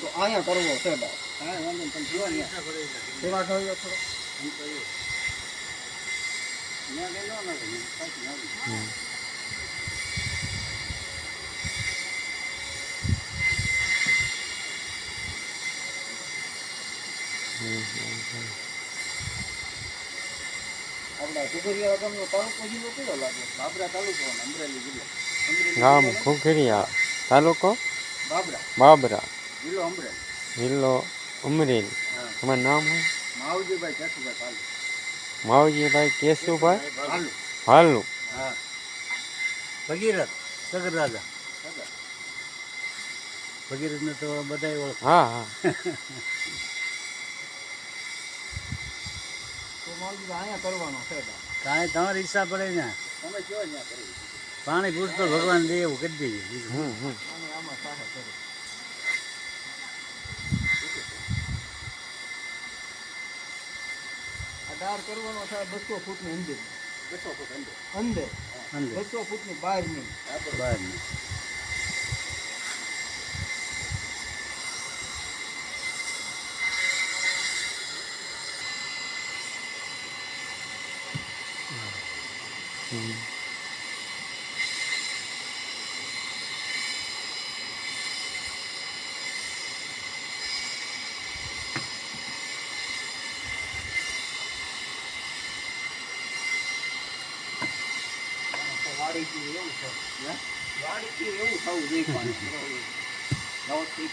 તો અહીંયા કરવો છે બા. હા વાંધો નહીં, તમે જુઓ ને સેવા થયો થોડો. હું તો એવું ત્યાં ગઈ ન લાગે પાછી આવી. આપણા સુગરિયા ગામનો તાલુકો જિલ્લો કેવો લાગે? બાબરા તાલુકો અને અમરેલી જિલ્લો. ગામ ખુખરીયા તાલુકો બાબરા બાબરા જિલ્લો અમરેલી. જિલ્લો અમરેલી. હા તમારું નામ શું? માવજીભાઈ કેશુભાઈ પાલુ. માવજીભાઈ કેશુભાઈ પાલુ. હાલુ. હા ભગીરથ સગર રાજા. ભગીરથને તો બધાય ઓળખે. હા હા તો માવજી અહીંયા કરવાનો છે બા. કાંઈ તમારી ઈચ્છા પડે ને તમે કયો ત્યાં કરી પાણી પૂછતો ભગવાન દે એવું કરી દઈએ બીજું. અને આમાં સાહે કરે. આ ડાર કરવાનો થાય 200 ફૂટની અંદર. 200 ફૂટ અંદર અંદર અંદર 200 ફૂટની બહાર નહીં. બહાર વાડીથી એવું છે. વાડીથી એવું થવું જોઈએ પાણી. વ્યવસ્થિત.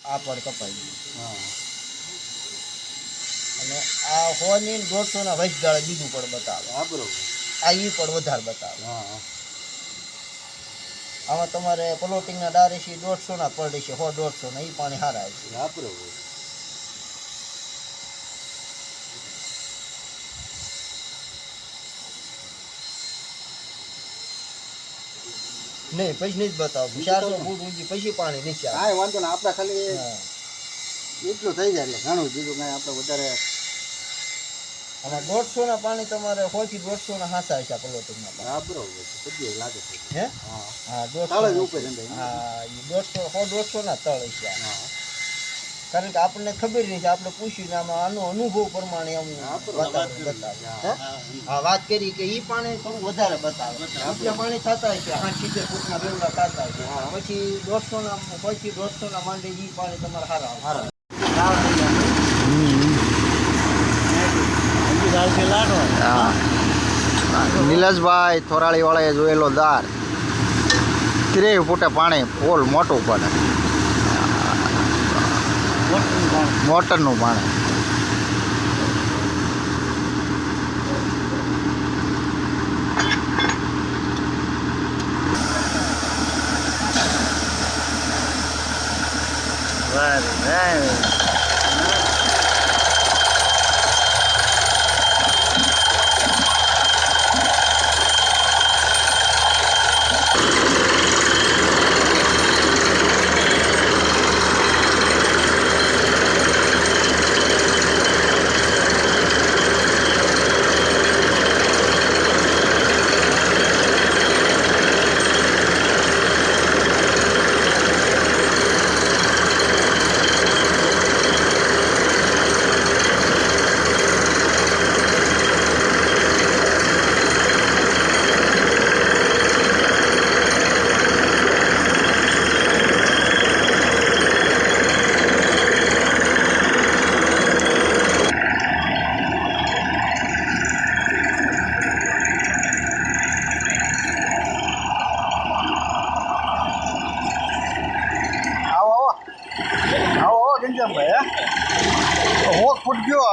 આ પણ કપાઈ ગયું. હા અને આ 100 ની 150 ના વૈશ ગાળે બીજું પણ બતાવે. હા બરોબર. આ ઈ પણ વધારે બતાવે. હા હા આમાં તમારે પ્લોટિંગના ડારેશી 150 ના પડે છે. 100 150 ના ઈ પાણી સારા આવશે. હા બરોબર. નહીં પછી નહીં જ બતાવું. 400 ફૂટ ઊંચી પછી પાણી નીચે આવે. કાંઈ વાંધો ને આપણે ખાલી હા. એટલું થઈ જાય એટલે ઘણું બીજું કાંઈ આપણે વધારે. આમાં 150 ના પાણી તમારે 100 થી 150 ના હાસા છે પ્લોટિંગના પાણી. હા બરોબર છે બધી લાગે છે. હે હા હા તળે જ 150 ઉપર અંદર. હા ઈ 150 100 150 ના તળ છે. હા કારણ કે આપણને ખબર નહીં છે. આપણે પૂછ્યું ને આમાં આનો અનુભવ પ્રમાણે આમ હા બરોબર. વાતાવરણ બતાવે. હે? હા હા વાત કરી કે ઈ પાણી થોડું વધારે બતાવે. ઊંચા પાણી થતા હોય છે 60-70 ફૂટના બેવડા થતા હોય છે. પછી 150 ના 100 થી 150 ના માંડે ઈ પાણી તમારે સારા આવે. હા નીલજભાઈ થોરાળી વાળાએ જોયેલો દાર 30 ફૂટે પાણી ફૂલ મોટું પડે. મોટરનું પાણી. ગંજામભાઈ હે હોક ફૂટ ગયો